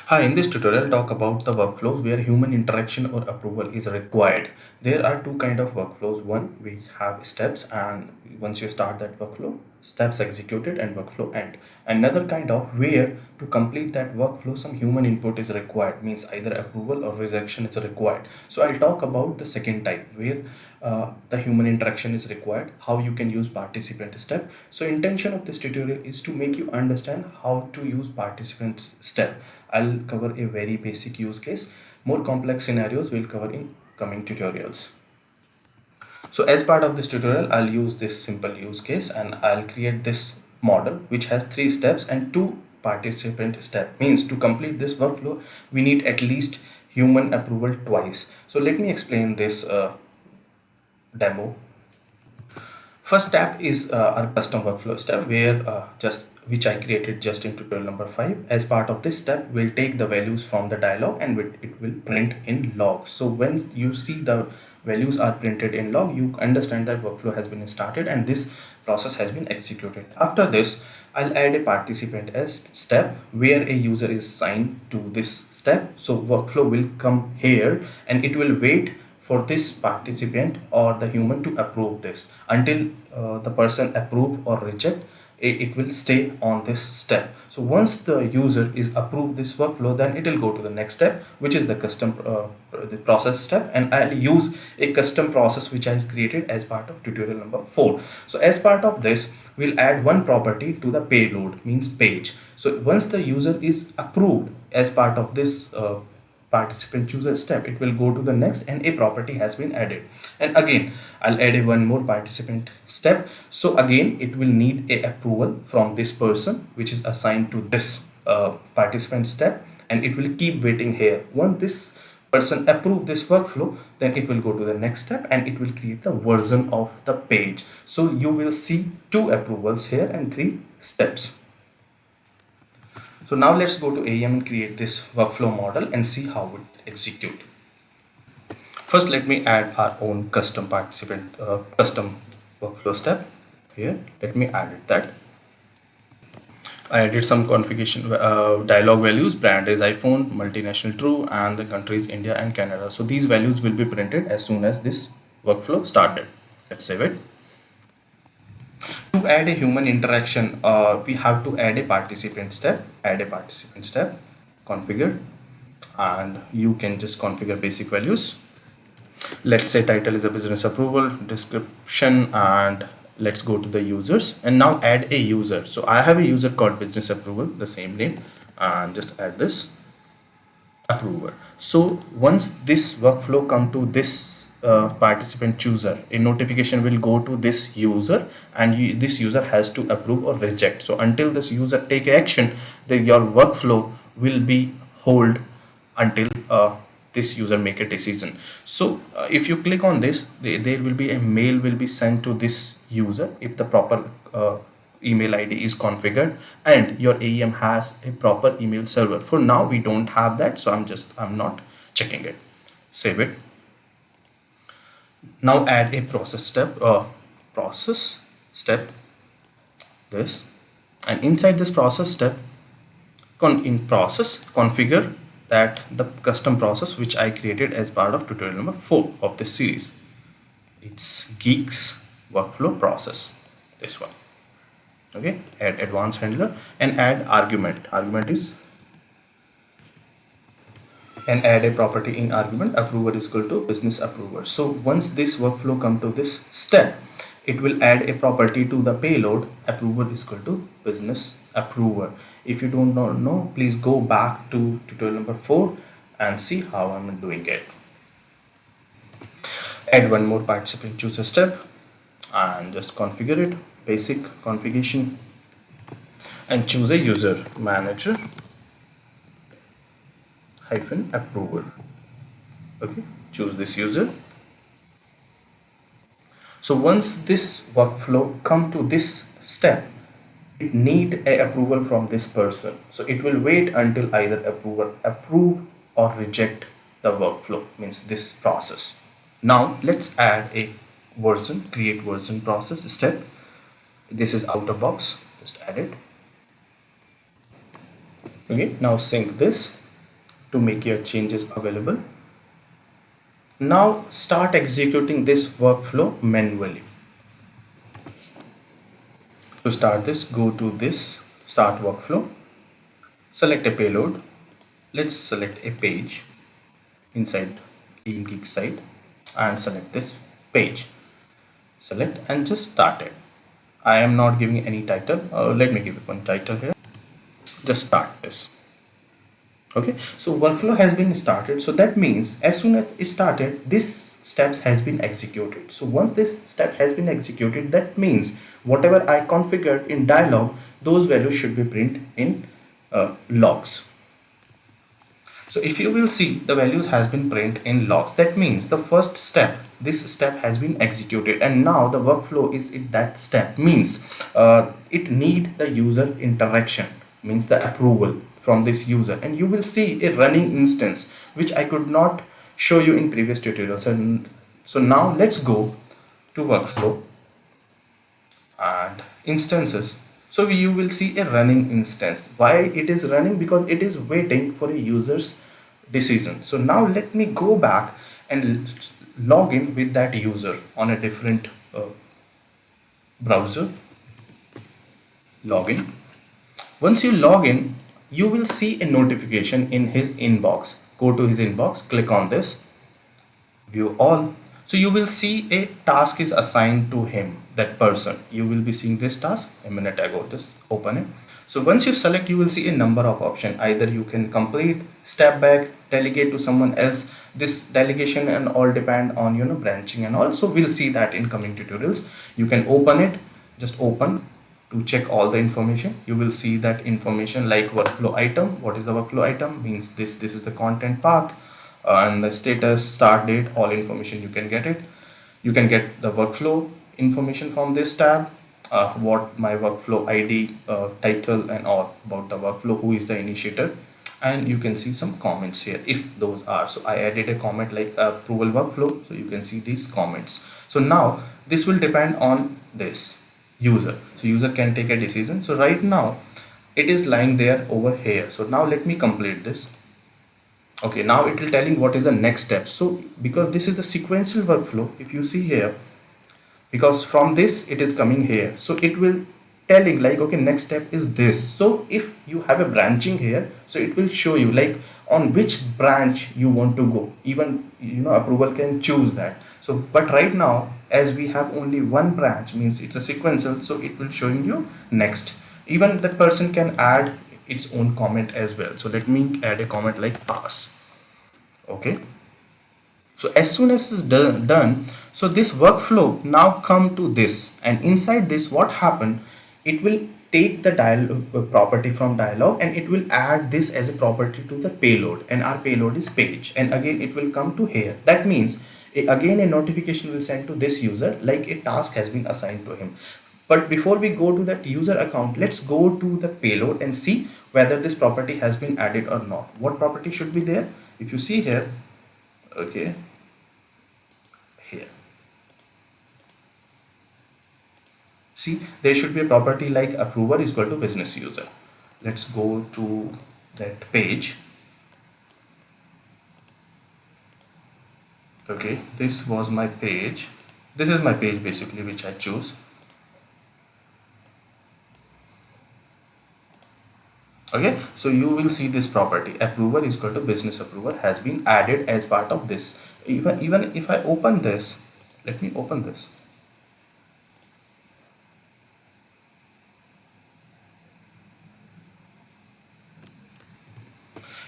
Hi, in this tutorial, talk about the workflows where human interaction or approval is required. There are two kind of workflows. One, we have steps, and once you start that workflow, steps executed and workflow end. Another kind of where to complete that workflow, some human input is required, means either approval or rejection is required. So I'll talk about the second type where the human interaction is required, how you can use participant step. So intention of this tutorial is to make you understand how to use participant step. I'll cover a very basic use case. More complex scenarios we'll cover in coming tutorials. So as part of this tutorial, I'll use this simple use case and I'll create this model which has 3 steps and 2 participant step. Means to complete this workflow, we need at least human approval twice. So let me explain this demo. First step is our custom workflow step where just which I created just in tutorial number 5. As part of this step, we'll take the values from the dialog and it will print in logs. So when you see the values are printed in log, you understand that workflow has been started and this process has been executed. After this, I'll add a participant as step where a user is assigned to this step. So workflow will come here and it will wait for this participant or the human to approve this until the person approve or reject. It will stay on this step. So once the user is approved this workflow, then it will go to the next step, which is the custom the process step, and I'll use a custom process which I has created as part of tutorial number 4. So as part of this, we'll add one property to the payload, means page. So once the user is approved as part of this participant choose a step, it will go to the next and a property has been added. And again, I'll add a one more participant step. So again, it will need a approval from this person which is assigned to this participant step, and it will keep waiting here. Once this person approve this workflow, then it will go to the next step and it will create the version of the page. So you will see 2 approvals here and 3 steps. So now let's go to AEM and create this workflow model and see how it execute. First, let me add our own custom participant, custom workflow step here. Let me add it that. I added some configuration dialog values. Brand is iPhone, multinational true, and the country is India and Canada. So these values will be printed as soon as this workflow started. Let's save it. To add a human interaction, we have to add a participant step. Add a participant step, configure, and you can just configure basic values. Let's say title is a business approval, description, and let's go to the users and now add a user. So I have a user called business approval, the same name, and just add this approver. So once this workflow come to this participant chooser, a notification will go to this user and this user has to approve or reject. So until this user take action, your workflow will be hold until this user make a decision. So if you click on this, there will be a mail will be sent to this user if the proper email ID is configured and your AEM has a proper email server. For now we don't have that, so I'm not checking it. Save it. Now add a process step this, and inside this process step in process configure that the custom process which I created as part of tutorial number 4 of this series. It's geeks workflow process, this one. Okay, add advanced handler and add argument. Argument is and add a property in argument approver is equal to business approver. So once this workflow come to this step, it will add a property to the payload approver is equal to business approver. If you don't know, please go back to tutorial number 4 and see how I'm doing it. Add one more participant choose a step and just configure it, basic configuration, and choose a user manager hyphen approval. Okay, choose this user. So once this workflow come to this step, it need a approval from this person. So it will wait until either approver approve or reject the workflow, means this process. Now let's add a version, create version process step. This is out of box, just add it. Okay, now sync this to make your changes available. Now start executing this workflow manually. To start this, go to this start workflow, select a payload. Let's select a page inside TeamGeek site and select this page. Select and just start it. I am not giving any title. Let me give it one title here. Just start this. Okay, so workflow has been started. So that means as soon as it started, this steps has been executed. So once this step has been executed, that means whatever I configured in dialog, those values should be printed in logs. So if you will see, the values has been printed in logs. That means the first step, this step has been executed, and now the workflow is in that step. Means it need the user interaction, means the approval from this user, and you will see a running instance which I could not show you in previous tutorials. And so now let's go to workflow and instances. So you will see a running instance. Why it is running? Because it is waiting for a user's decision. So now let me go back and log in with that user on a different browser. Login. Once you log in, you will see a notification in his inbox. Go to his inbox, click on this, view all. So you will see a task is assigned to him, that person. You will be seeing this task a minute ago. Just open it. So once you select, you will see a number of options. Either you can complete, step back, delegate to someone else. This delegation and all depend on branching, and also we'll see that in coming tutorials. You can open it, just open to check all the information. You will see that information like workflow item. What is the workflow item? Means this is the content path, and the status, start date, all information you can get it. You can get the workflow information from this tab, what my workflow ID, title, and all about the workflow, who is the initiator, and you can see some comments here if those are. So I added a comment like approval workflow, so you can see these comments. So now this will depend on this user, so user can take a decision. So right now it is lying there over here. So now let me complete this. Okay, now it will telling what is the next step. So because this is the sequential workflow, if you see here, because from this it is coming here, so it will telling like, okay, next step is this. So if you have a branching here, so it will show you like on which branch you want to go. Even approval can choose that. So but right now, as we have only one branch, means it's a sequential, so it will showing you next. Even that person can add its own comment as well. So let me add a comment like pass. Okay, so as soon as it's done, so this workflow now come to this, and inside this what happened, it will take the dialog property from dialog, and it will add this as a property to the payload, and our payload is page, and again it will come to here. That means again a notification will send to this user like a task has been assigned to him. But before we go to that user account, let's go to the payload and see whether this property has been added or not. What property should be there? If you see here, okay, here, see, there should be a property like approver is equal to business user. Let's go to that page. Okay, this was my page. This is my page basically, which I choose. Okay, so you will see this property approver is equal to business approver has been added as part of this. Even if I open this, let me open this.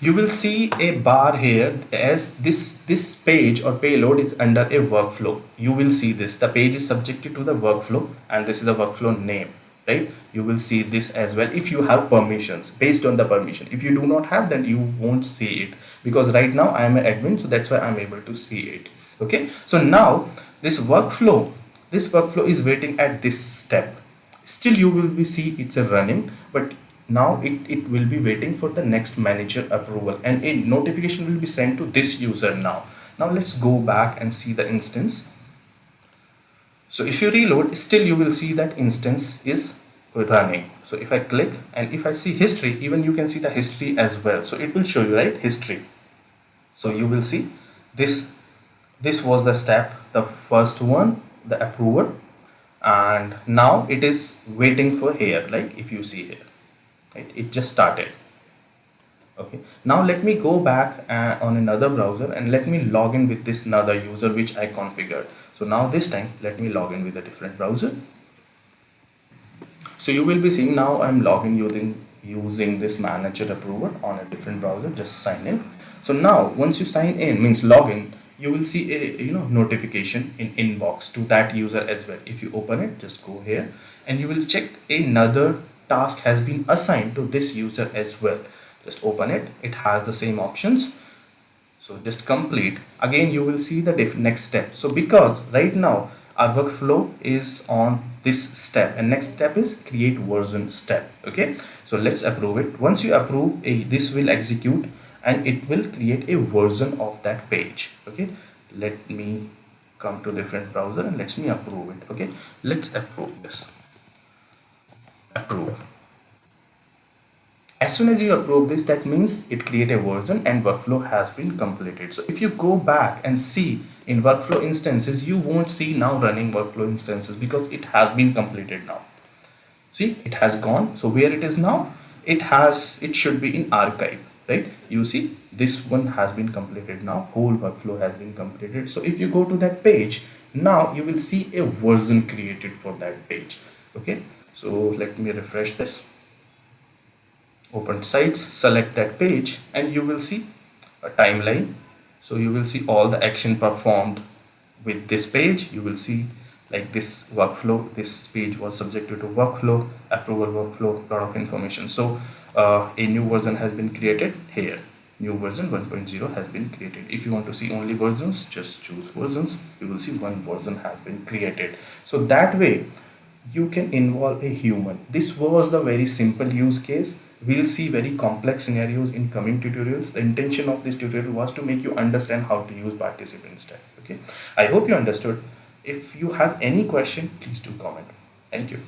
You will see a bar here as this page or payload is under a workflow. You will see this, the page is subjected to the workflow, and this is the workflow name, right? You will see this as well if you have permissions, based on the permission. If you do not have, then you won't see it, because right now I am an admin, so that's why I'm able to see it. Okay, so now this workflow is waiting at this step. Still you will be see it's a running, but now it will be waiting for the next manager approval, and a notification will be sent to this user. Now let's go back and see the instance. So if you reload, still you will see that instance is running. So if I click and if I see history, even you can see the history as well. So it will show you, right, history. So you will see this this was the step, the first one, the approval, and now it is waiting for here, like if you see here, right, it just started. Okay, now let me go back on another browser and let me log in with this another user which I configured. So now this time let me log in with a different browser. So you will be seeing now I'm logging using this manager approval on a different browser. Just sign in. So now once you sign in, means login, you will see a notification in inbox to that user as well. If you open it, just go here and you will check another task has been assigned to this user as well. Just open it. It has the same options. So just complete. Again you will see the next step. So because right now our workflow is on this step and next step is create version step. Okay, so let's approve it. Once you approve, this will execute and it will create a version of that page. Okay, let me come to different browser and let me approve it. Okay, let's approve this. Approve. As soon as you approve this, that means it create a version and workflow has been completed. So if you go back and see in workflow instances, you won't see now running workflow instances because it has been completed now. See, it has gone. So where it is now, it should be in archive, right? You see this one has been completed now, whole workflow has been completed. So if you go to that page, now you will see a version created for that page. Okay, so let me refresh this. Open sites, select that page and you will see a timeline. So you will see all the action performed with this page. You will see like this workflow, this page was subjected to workflow, approval workflow, lot of information. So a new version has been created here. New version 1.0 has been created. If you want to see only versions, just choose versions. You will see one version has been created. So that way you can involve a human. This was the very simple use case. We'll see very complex scenarios in coming tutorials. The intention of this tutorial was to make you understand how to use participant step. Okay, I hope you understood. If you have any question, please do comment. Thank you.